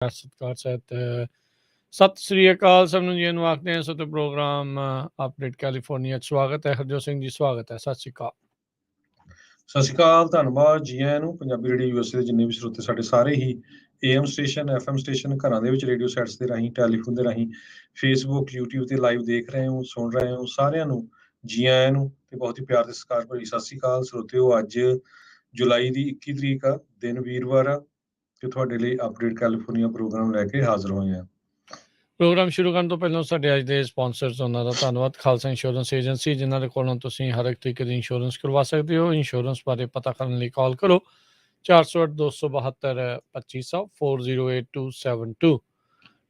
ਸਤਿਕਾਰ ਸਹਿਤ ਸਤਿ ਸ੍ਰੀ ਅਕਾਲ ਸਭ ਨੂੰ ਜੀ ਨੂੰ ਆਖਦੇ ਹਾਂ। ਸੋ ਤੇ ਪ੍ਰੋਗਰਾਮ ਅਪਡੇਟ ਕੈਲੀਫੋਰਨੀਆ 'ਚ ਸਵਾਗਤ ਹੈ। ਹਰਜੋਤ ਸਿੰਘ ਜੀ ਸਵਾਗਤ ਹੈ। ਸਤਿ ਸ੍ਰੀ ਅਕਾਲ। ਸਤਿ ਸ਼੍ਰੀ ਅਕਾਲ, ਧੰਨਵਾਦ ਜੀ ਆਇਆਂ ਨੂੰ। ਪੰਜਾਬੀ ਰੇਡੀਓ ਯੂਐਸਏ ਦੇ ਜਿੰਨੇ ਵੀ ਸਰੋਤੇ ਸਾਡੇ ਸਾਰੇ ਹੀ AM ਸਟੇਸ਼ਨ FM ਸਟੇਸ਼ਨ ਘਰਾਂ ਦੇ ਵਿੱਚ ਰੇਡੀਓ ਸੈਟਸ ਦੇ ਰਾਹੀਂ ਟੈਲੀਫੋਨ ਦੇ ਰਾਹੀਂ ਫੇਸਬੁੱਕ YouTube ਤੇ ਲਾਈਵ ਦੇਖ ਰਹੇ ਹੋ ਸੁਣ ਰਹੇ ਹੋ ਸਾਰਿਆਂ ਨੂੰ ਜੀ ਆਇਆਂ ਨੂੰ ਤੇ ਬਹੁਤ ਹੀ ਪਿਆਰ ਤੇ ਸਤਿਕਾਰ ਭਰੀ ਸਤਿ ਸ਼੍ਰੀ ਅਕਾਲ ਸਰੋਤਿਓ। ਅੱਜ ਜੁਲਾਈ ਦੀ 21 ਤਰੀਕ ਆ, ਦਿਨ ਵੀਰਵਾਰ ਆ ਤੇ ਤੁਹਾਡੇ ਲਈ ਅਪਡੇਟ ਕੈਲੀਫੋਰਨੀਆ ਪ੍ਰੋਗਰਾਮ ਲੈ ਕੇ ਹਾਜ਼ਰ ਹੋਏ ਆ। ਪ੍ਰੋਗਰਾਮ ਸ਼ੁਰੂ ਕਰਨ ਤੋਂ ਪਹਿਲਾਂ ਸਾਡੇ ਅੱਜ ਦੇ ਸਪਾਂਸਰਸ ਉਹਨਾਂ ਦਾ ਧੰਨਵਾਦ। ਖਾਲਸਾ ਇੰਸ਼ੋਰੈਂਸ ਏਜੰਸੀ, ਜਿਨ੍ਹਾਂ ਦੇ ਕੋਲੋਂ ਤੁਸੀਂ ਹਰ ਇੱਕ ਤਰੀਕੇ ਦੀ ਇੰਸ਼ੋਰੈਂਸ ਕਰਵਾ ਸਕਦੇ ਹੋ। ਇੰਸ਼ੋਰੈਂਸ ਬਾਰੇ ਪਤਾ ਕਰਨ ਲਈ ਕਾਲ ਕਰੋ 408-272-2500 408-272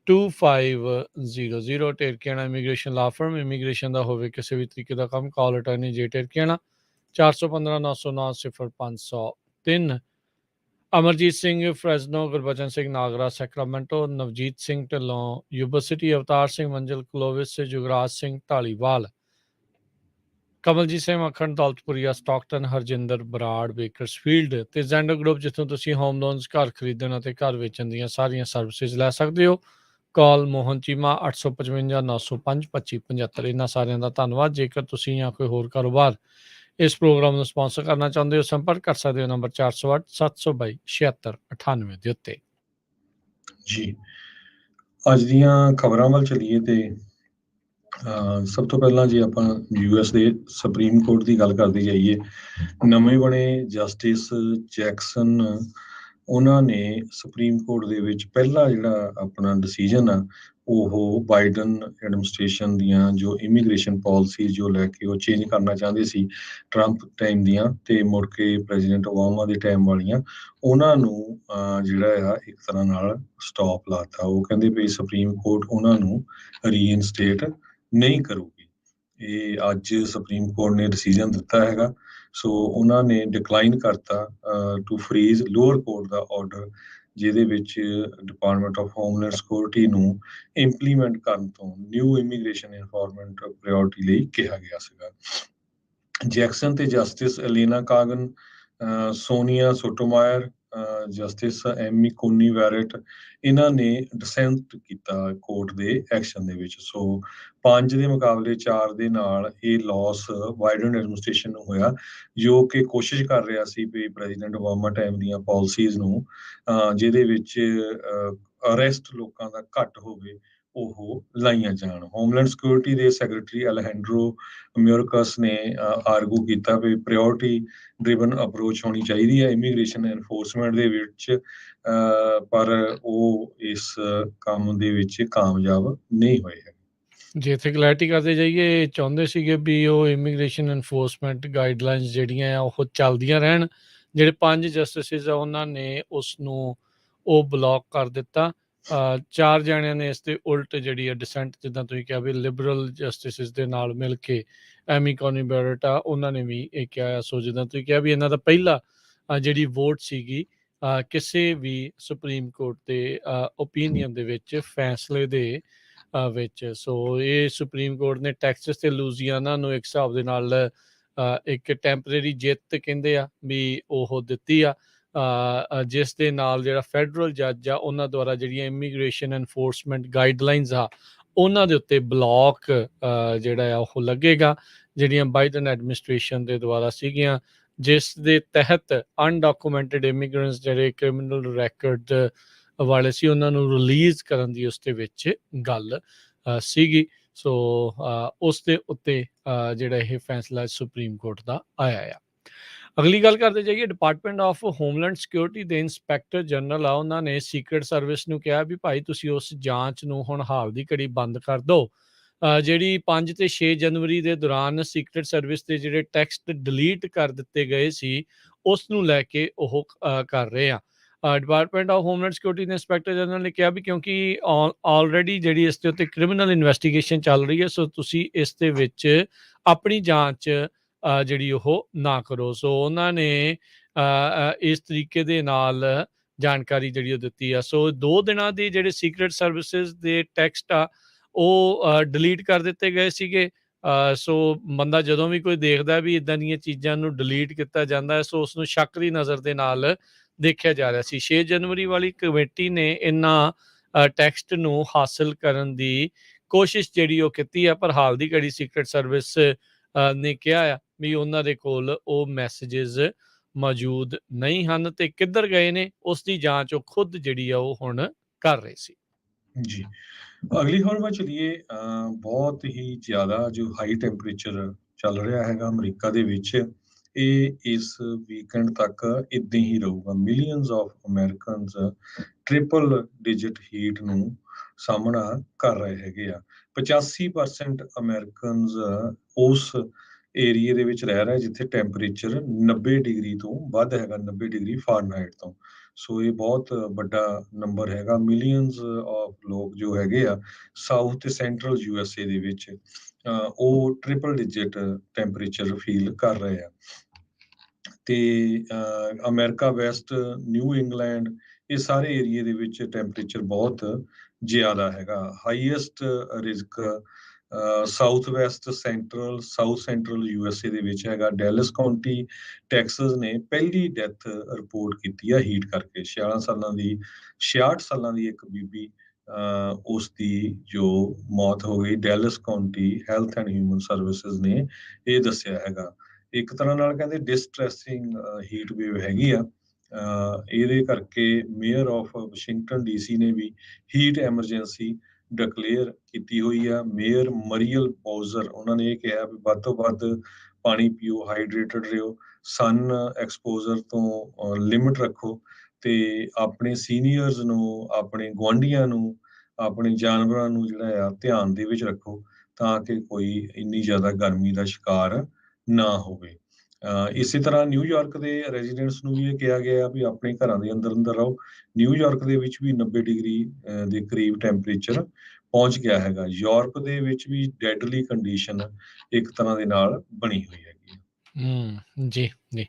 2500। Terkiana immigration law firm, immigration ਦਾ ਹੋਵੇ ਕਿਸੇ ਵੀ ਤਰੀਕੇ ਦਾ ਕੰਮ, call attorney J Terkiana 415-909-0503। Amarjit Singh Fresno, Gurbachan Singh Nagra Sacramento, Navjit Singh Dhillon Yuba City, Avtar Singh Manzil Clovis, Jugraj Singh Dhaliwal, Kamaljit Singh Makhan Daulatpuria Stockton, Harjinder Brar Bakersfield ਤੇ ਜ਼ੈਂਡੋ ਗਰੁੱਪ, ਜਿੱਥੋਂ ਤੁਸੀਂ ਹੋਮ ਲੋਨਸ, ਘਰ ਖਰੀਦਣ ਅਤੇ ਘਰ ਵੇਚਣ ਦੀਆਂ ਸਾਰੀਆਂ ਸਰਵਿਸਿਜ਼ ਲੈ ਸਕਦੇ ਹੋ। ਕਾਲ ਮੋਹਨ ਚੀਮਾ 855-905-2575। ਇਹਨਾਂ ਸਾਰਿਆਂ ਦਾ ਧੰਨਵਾਦ। ਜੇਕਰ ਤੁਸੀਂ ਜਾਂ ਕੋਈ ਹੋਰ ਕਾਰੋਬਾਰ ਇਸ ਪ੍ਰੋਗਰਾਮ ਨੂੰ ਸਪਾਂਸਰ ਕਰਨਾ ਚਾਹੁੰਦੇ ਹੋ, ਸੰਪਰਕ ਕਰ ਸਕਦੇ ਹੋ ਨੰਬਰ 408-722-7698 ਦੇ ਉੱਤੇ। ਜੀ ਅੱਜ ਦੀਆਂ ਖਬਰਾਂ ਵੱਲ ਚੱਲੀਏ ਤੇ ਸਭ ਤੋਂ ਪਹਿਲਾਂ ਜੇ ਆਪਾਂ US ਦੇ ਸੁਪਰੀਮ ਕੋਰਟ ਦੀ ਗੱਲ ਕਰਦੇ ਜਾਈਏ, ਨਵੇਂ ਬਣੇ ਜਸਟਿਸ ਜੈਕਸਨ ਉਹਨਾਂ ਨੇ ਸੁਪਰੀਮ ਕੋਰਟ ਦੇ ਵਿੱਚ ਪਹਿਲਾ ਜਿਹੜਾ ਆਪਣਾ ਡਿਸੀਜਨ ਆ ਉਹ ਬਾਈਡਨ ਐਡਮਿਨਿਸਟ੍ਰੇਸ਼ਨ ਦੀਆਂ ਜੋ ਇਮੀਗ੍ਰੇਸ਼ਨ ਪਾਲਿਸੀ ਜੋ ਲੈ ਕੇ ਉਹ ਚੇਂਜ ਕਰਨਾ ਚਾਹੁੰਦੇ ਸੀ ਟਰੰਪ ਟਾਈਮ ਦੀਆਂ ਤੇ ਮੁੜ ਕੇ ਪ੍ਰੈਜ਼ੀਡੈਂਟ ਓਬਾਮਾ ਦੇ ਟਾਈਮ ਵਾਲੀਆਂ, ਉਹਨਾਂ ਨੂੰ ਜਿਹੜਾ ਆ ਇੱਕ ਤਰ੍ਹਾਂ ਨਾਲ ਸਟਾਪ ਲਾਤਾ। ਉਹ ਕਹਿੰਦੇ ਵੀ ਸੁਪਰੀਮ ਕੋਰਟ ਉਹਨਾਂ ਨੂੰ ਰੀਇਨਸਟੇਟ ਨਹੀਂ ਕਰੂਗੀ। ਇਹ ਅੱਜ ਸੁਪਰੀਮ ਕੋਰਟ ਨੇ ਡਿਸੀਜਨ ਦਿੱਤਾ ਹੈਗਾ। ਸੋ ਉਹਨਾਂ ਨੇ ਡਿਕਲਾਈਨ ਕਰਤਾ ਟੂ ਫਰੀਜ਼ ਲੋਅਰ ਕੋਰਟ ਦਾ ਆਰਡਰ, ਜਿਹਦੇ ਵਿੱਚ ਡਿਪਾਰਟਮੈਂਟ ਆਫ ਹੋਮਲੈਂਡ ਸਿਕਿਉਰਿਟੀ ਨੂੰ ਇੰਪਲੀਮੈਂਟ ਕਰਨ ਤੋਂ ਨਿਊ ਇਮੀਗ੍ਰੇਸ਼ਨ ਇਨਫੋਰਸਮੈਂਟ ਪ੍ਰਾਇਓਰਟੀ ਲਈ ਕਿਹਾ ਗਿਆ ਸੀਗਾ। ਜੈਕਸਨ ਤੇ justice Elina ਕਾਗਨ, Sonia ਸੋਟੋਮਾਇਰ, justice Ammy ਕੋਨੀ ਵੈਰਟ, ਇਹਨਾਂ ਨੇ ਡਿਸੈਂਟ ਕੀਤਾ ਕੋਰਟ ਦੇ ਐਕਸ਼ਨ ਦੇ ਵਿੱਚ। ਸੋ 5 ਦੇ ਮੁਕਾਬਲੇ 4 ਦੇ ਨਾਲ ਇਹ ਲਾਸ ਬਾਈਡਨ ਐਡਮਿਨਿਸਟ੍ਰੇਸ਼ਨ ਨੂੰ ਹੋਇਆ, ਜੋ ਕਿ ਕੋਸ਼ਿਸ਼ ਕਰ ਰਿਹਾ ਸੀ ਵੀ ਪ੍ਰੈਜ਼ੀਡੈਂਟ ਓਬਾਮਾ ਟਾਈਮ ਦੀਆਂ ਪਾਲਿਸੀਜ਼ ਨੂੰ ਜਿਹਦੇ ਵਿੱਚ ਅਰੈਸਟ ਲੋਕਾਂ ਦਾ ਘੱਟ ਹੋਵੇ ਉਹ ਲਾਈਆਂ ਜਾਣ। ਹੋਮਲੈਂਡ ਸਿਕਿਉਰਿਟੀ ਦੇ ਸੈਕਟਰੀ ਅਲੈਂਡਰੋ ਮਿਊਰਕਸ ਨੇ ਆਰਗੂ ਕੀਤਾ ਵੀ ਪ੍ਰਾਇਓਰਟੀ ਡਰਿਵਨ ਅਪਰੋਚ ਹੋਣੀ ਚਾਹੀਦੀ ਹੈ ਇਮੀਗ੍ਰੇਸ਼ਨ ਐਨਫੋਰਸਮੈਂਟ ਦੇ ਵਿੱਚ, ਪਰ ਉਹ ਇਸ ਕੰਮ ਦੇ ਵਿੱਚ ਕਾਮਯਾਬ ਨਹੀਂ ਹੋਏ। ਜੇ ਇੱਥੇ ਕਲੈਰਿਟੀ ਕਰਦੇ ਜਾਈਏ, ਚਾਹੁੰਦੇ ਸੀਗੇ ਵੀ ਉਹ ਇਮੀਗ੍ਰੇਸ਼ਨ ਐਨਫੋਰਸਮੈਂਟ ਗਾਈਡਲਾਈਨਸ ਜਿਹੜੀਆਂ ਆ ਉਹ ਚੱਲਦੀਆਂ ਰਹਿਣ। ਜਿਹੜੇ 5 ਜਸਟਿਸਿਸ ਆ ਉਹਨਾਂ ਨੇ ਉਸ ਨੂੰ ਉਹ ਬਲੌਕ ਕਰ ਦਿੱਤਾ। 4 ਜਣਿਆਂ ਨੇ ਇਸ ਦੇ ਉਲਟ ਜਿਹੜੀ ਆ ਡਿਸੈਂਟ, ਜਿੱਦਾਂ ਤੁਸੀਂ ਕਿਹਾ ਵੀ ਲਿਬਰਲ ਜਸਟਿਸਿਸ ਦੇ ਨਾਲ ਮਿਲ ਕੇ, ਐਮੀ ਕੋਨੀ ਬੈਰਟ ਆ, ਉਹਨਾਂ ਨੇ ਵੀ ਇਹ ਕਿਹਾ। ਸੋ ਜਿੱਦਾਂ ਤੁਸੀਂ ਕਿਹਾ ਵੀ ਇਹਨਾਂ ਦਾ ਪਹਿਲਾ ਜਿਹੜੀ ਵੋਟ ਸੀਗੀ ਕਿਸੇ ਵੀ ਸੁਪਰੀਮ ਕੋਰਟ ਦੇ ਓਪੀਨੀਅਨ ਦੇ ਵਿੱਚ, ਫੈਸਲੇ ਦੇ ਵਿੱਚ। ਸੋ ਇਹ ਸੁਪਰੀਮ ਕੋਰਟ ਨੇ ਟੈਕਸਸ ਤੇ ਲੂਜ਼ੀਆਨਾ ਨੂੰ ਇੱਕ ਹਿਸਾਬ ਦੇ ਨਾਲ ਇੱਕ ਟੈਂਪਰੇਰੀ ਜਿੱਤ ਕਹਿੰਦੇ ਆ ਵੀ ਉਹ ਦਿੱਤੀ ਆ, ਜਿਸ ਦੇ ਨਾਲ ਜਿਹੜਾ ਫੈਡਰਲ ਜੱਜ ਆ ਉਹਨਾਂ ਦੁਆਰਾ ਜਿਹੜੀਆਂ ਇਮੀਗ੍ਰੇਸ਼ਨ ਐਨਫੋਰਸਮੈਂਟ ਗਾਈਡਲਾਈਨਸ ਆ ਉਹਨਾਂ ਦੇ ਉੱਤੇ ਬਲੌਕ ਜਿਹੜਾ ਆ ਉਹ ਲੱਗੇਗਾ, ਜਿਹੜੀਆਂ ਬਾਈਡਨ ਐਡਮਿਨਿਸਟ੍ਰੇਸ਼ਨ ਦੇ ਦੁਆਰਾ ਸੀਗੀਆਂ, ਜਿਸ ਦੇ ਤਹਿਤ ਅਨਡਾਕੂਮੈਂਟਡ ਇਮੀਗ੍ਰੈਂਟਸ ਜਿਹੜੇ ਕ੍ਰਿਮੀਨਲ ਰੈਕਰਡ ਵਾਲੇ ਸੀ ਉਹਨਾਂ ਨੂੰ ਰਿਲੀਜ਼ ਕਰਨ ਦੀ ਉਸ ਦੇ ਵਿੱਚ ਗੱਲ ਸੀਗੀ। ਸੋ ਉਸ ਦੇ ਉੱਤੇ ਜਿਹੜਾ ਇਹ ਫੈਸਲਾ ਸੁਪਰੀਮ ਕੋਰਟ ਦਾ ਆਇਆ ਆ। ਅਗਲੀ ਗੱਲ ਕਰਦੇ ਜਾਈਏ, ਡਿਪਾਰਟਮੈਂਟ ਆਫ ਹੋਮਲੈਂਡ ਸਿਕਿਉਰਿਟੀ ਦੇ ਇੰਸਪੈਕਟਰ ਜਨਰਲ ਆ, ਉਹਨਾਂ ਨੇ ਸੀਕਰਟ ਸਰਵਿਸ ਨੂੰ ਕਿਹਾ ਵੀ ਭਾਈ ਤੁਸੀਂ ਉਸ ਜਾਂਚ ਨੂੰ ਹੁਣ ਹਾਲ ਦੀ ਘੜੀ ਬੰਦ ਕਰ ਦਿਓ। ਜਿਹੜੀ 5 ਤੇ 6 ਜਨਵਰੀ ਦੇ ਦੌਰਾਨ ਸੀਕਰਟ ਸਰਵਿਸ ਦੇ ਜਿਹੜੇ ਟੈਕਸਟ ਡਿਲੀਟ ਕਰ ਦਿੱਤੇ ਗਏ ਸੀ ਉਸ ਨੂੰ ਲੈ ਕੇ ਉਹ ਕਰ ਰਹੇ ਆ। ਡਿਪਾਰਟਮੈਂਟ ਆਫ ਹੋਮਲੈਂਡ ਸਿਕਿਉਰਿਟੀ ਦੇ ਇੰਸਪੈਕਟਰ ਜਨਰਲ ਨੇ ਕਿਹਾ ਵੀ ਕਿਉਂਕਿ ਆਲਰੇਡੀ ਜਿਹੜੀ ਇਸ ਦੇ ਉੱਤੇ ਕ੍ਰਿਮੀਨਲ ਇਨਵੈਸਟੀਗੇਸ਼ਨ ਚੱਲ ਰਹੀ ਹੈ, ਸੋ ਤੁਸੀਂ ਇਸ ਦੇ ਵਿੱਚ ਆਪਣੀ ਜਾਂਚ ਜਿਹੜੀ ਉਹ ਨਾ ਕਰੋ। ਸੋ ਉਹਨਾਂ ਨੇ ਇਸ ਤਰੀਕੇ ਦੇ ਨਾਲ ਜਾਣਕਾਰੀ ਜਿਹੜੀ ਉਹ ਦਿੱਤੀ ਆ। ਸੋ 2 ਦਿਨਾਂ ਦੀ ਜਿਹੜੇ ਸੀਕਰਟ ਸਰਵਿਸਿਜ਼ ਦੇ ਟੈਕਸਟ ਆ ਉਹ ਡਿਲੀਟ ਕਰ ਦਿੱਤੇ ਗਏ ਸੀਗੇ। ਸੋ ਬੰਦਾ ਜਦੋਂ ਵੀ ਕੋਈ ਦੇਖਦਾ ਵੀ ਇੱਦਾਂ ਦੀਆਂ ਚੀਜ਼ਾਂ ਨੂੰ ਡਿਲੀਟ ਕੀਤਾ ਜਾਂਦਾ ਹੈ, ਸੋ ਉਸਨੂੰ ਸ਼ੱਕ ਦੀ ਨਜ਼ਰ ਦੇ ਨਾਲ ਦੇਖਿਆ ਜਾ ਰਿਹਾ ਸੀ। 6 ਜਨਵਰੀ ਵਾਲੀ ਕਮੇਟੀ ਨੇ ਇਹਨਾਂ ਟੈਕਸਟ ਨੂੰ ਹਾਸਲ ਕਰਨ ਦੀ ਕੋਸ਼ਿਸ਼ ਜਿਹੜੀ ਉਹ ਕੀਤੀ ਆ, ਪਰ ਹਾਲ ਦੀ ਘੜੀ ਸੀਕਰਟ ਸਰਵਿਸ ਨੇ ਕਿਹਾ ਆ ਵੀ ਉਹਨਾਂ ਦੇ ਕੋਲ ਉਹ ਮੈਸੇजेस ਮੌਜੂਦ ਨਹੀਂ ਹਨ, ਤੇ ਕਿੱਧਰ ਗਏ ਨੇ ਉਸ ਦੀ ਜਾਂਚ ਉਹ ਖੁਦ ਜਿਹੜੀ ਆ ਉਹ ਹੁਣ ਕਰ ਰਹੇ ਸੀ। ਜੀ, ਅਗਲੀ ਖਬਰ ਵੱਲ ਚਲੀਏ। ਬਹੁਤ ਹੀ ਜ਼ਿਆਦਾ ਜੋ ਹਾਈ ਟੈਂਪਰੇਚਰ ਚੱਲ ਰਿਹਾ ਹੈਗਾ ਅਮਰੀਕਾ ਦੇ ਵਿੱਚ, ਇਹ ਇਸ ਵੀਕਐਂਡ ਤੱਕ ਇਦਾਂ ਹੀ ਰਹੂਗਾ। Millions of Americans triple digit heat ਨੂੰ ਸਾਹਮਣਾ ਕਰ ਰਹੇ ਹੈਗੇ ਆ। 85% ਅਮਰੀਕਨਸ ਉਸ ਏਰੀਏ ਦੇ ਵਿੱਚ ਰਹਿ ਰਿਹਾ ਜਿੱਥੇ ਟੈਂਪਰੇਚਰ 90 ਡਿਗਰੀ ਤੋਂ ਵੱਧ ਹੈਗਾ, 90 ਡਿਗਰੀ ਫਾਰਨਹਾਈਟ ਤੋਂ। ਸੋ ਇਹ ਬਹੁਤ ਵੱਡਾ ਨੰਬਰ ਹੈਗਾ। ਮਿਲੀਅਨਸ ਆਫ ਲੋਕ ਜੋ ਹੈਗੇ ਆ ਸਾਊਥ ਤੇ ਸੈਂਟਰਲ USA ਦੇ ਵਿੱਚ ਉਹ ਟ੍ਰਿਪਲ ਡਿਜਿਟ ਟੈਂਪਰੇਚਰ ਫੀਲ ਕਰ ਰਹੇ ਆ। ਤੇ ਅਮਰੀਕਾ ਵੈਸਟ, ਨਿਊ ਇੰਗਲੈਂਡ, ਇਹ ਸਾਰੇ ਏਰੀਏ ਦੇ ਵਿੱਚ ਟੈਂਪਰੇਚਰ ਬਹੁਤ ਜ਼ਿਆਦਾ ਹੈਗਾ। Highest risk south West, south central USA ਦੇ ਵਿੱਚ ਹੈਗਾ। ਡੈਲਸ ਕਾਉਂਟੀ ਟੈਕਸਸ ਨੇ ਪਹਿਲੀ ਡੈਥ ਰਿਪੋਰਟ ਕੀਤੀ ਆ ਹੀਟ ਕਰਕੇ। 66 ਸਾਲਾਂ ਦੀ ਇੱਕ ਬੀਬੀ, ਉਸ ਦੀ ਜੋ ਮੌਤ ਹੋ ਗਈ। ਡੈਲਸ County health and human services ਨੇ ਇਹ ਦੱਸਿਆ ਹੈਗਾ। ਇੱਕ ਤਰ੍ਹਾਂ ਨਾਲ ਕਹਿੰਦੇ ਡਿਸਟ੍ਰੈਸਿੰਗ ਹੀਟ ਵੇਵ ਹੈਗੀ ਆ। ਇਹਦੇ ਕਰਕੇ ਮੇਅਰ ਆਫ ਵਾਸ਼ਿੰਗਟਨ DC ਨੇ ਵੀ ਹੀਟ ਐਮਰਜੈਂਸੀ ਡਿਕਲੇਅਰ ਕੀਤੀ ਹੋਈ ਆ। ਮੇਅਰ ਮਰੀਅਲ ਬੌਜ਼ਰ, ਉਹਨਾਂ ਨੇ ਇਹ ਕਿਹਾ ਵੀ ਵੱਧ ਤੋਂ ਵੱਧ ਪਾਣੀ ਪੀਓ, ਹਾਈਡਰੇਟਡ ਰਹੋ, ਸਨ ਐਕਸਪੋਜ਼ਰ ਤੋਂ ਲਿਮਿਟ ਰੱਖੋ, ਤੇ ਆਪਣੇ ਸੀਨੀਅਰਸ ਨੂੰ, ਆਪਣੇ ਗੁਆਂਢੀਆਂ ਨੂੰ, ਆਪਣੇ ਜਾਨਵਰਾਂ ਨੂੰ ਜਿਹੜਾ ਆ ਧਿਆਨ ਦੇ ਵਿੱਚ ਰੱਖੋ ਤਾਂ ਕਿ ਕੋਈ ਇੰਨੀ ਜ਼ਿਆਦਾ ਗਰਮੀ ਦਾ ਸ਼ਿਕਾਰ ਨਾ ਹੋਵੇ। ਇਸੇ ਤਰ੍ਹਾਂ ਨਿਊਯਾਰਕ ਦੇ ਰੈਜ਼ੀਡੈਂਟਸ ਨੂੰ ਵੀ ਇਹ ਕਿਹਾ ਗਿਆ ਵੀ ਆਪਣੇ ਘਰਾਂ ਦੇ ਅੰਦਰ ਅੰਦਰ ਰਹੋ। ਨਿਊਯਾਰਕ ਦੇ ਵਿੱਚ ਵੀ 90 ਡਿਗਰੀ ਦੇ ਕਰੀਬ ਟੈਂਪਰੇਚਰ ਪਹੁੰਚ ਗਿਆ ਹੈਗਾ। ਯੂਰਪ ਦੇ ਵਿੱਚ ਵੀ ਡੈਡਲੀ ਕੰਡੀਸ਼ਨ ਇੱਕ ਤਰ੍ਹਾਂ ਦੇ ਨਾਲ ਬਣੀ ਹੋਈ ਹੈਗੀ। ਜੀ ਜੀ,